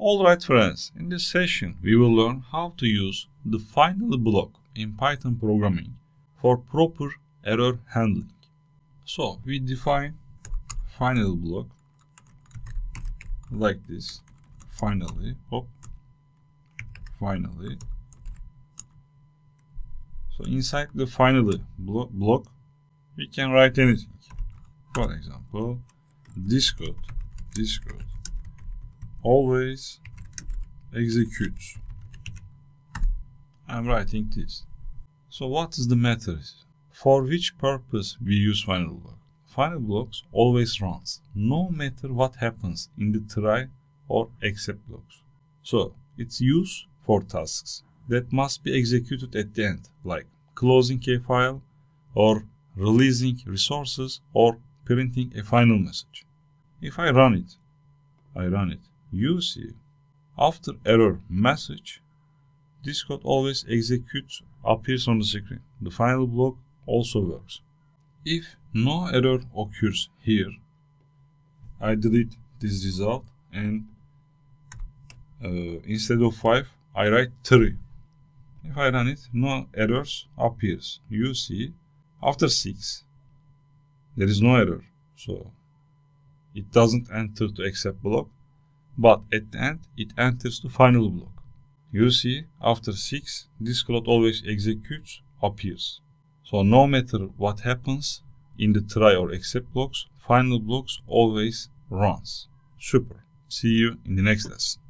Alright friends, in this session we will learn how to use the final block in Python programming for proper error handling. So we define final block like this, finally. So inside the finally block we can write anything. For example, this code always executes. I'm writing this. So what is the method? For which purpose we use final block? Final blocks always runs, no matter what happens in the try or except blocks. So it's used for tasks that must be executed at the end, like closing a file or releasing resources or printing a final message. If I run it, you see, after error message, this code always executes, appears on the screen. The final block also works. If no error occurs here, I delete this result and instead of 5, I write 3. If I run it, no errors appears. You see, after 6, there is no error. So it doesn't enter to except block, but at the end it enters to final block. You see, after 6, this code always executes, appears. So no matter what happens in the try or except blocks, final blocks always runs. Super. See you in the next lesson.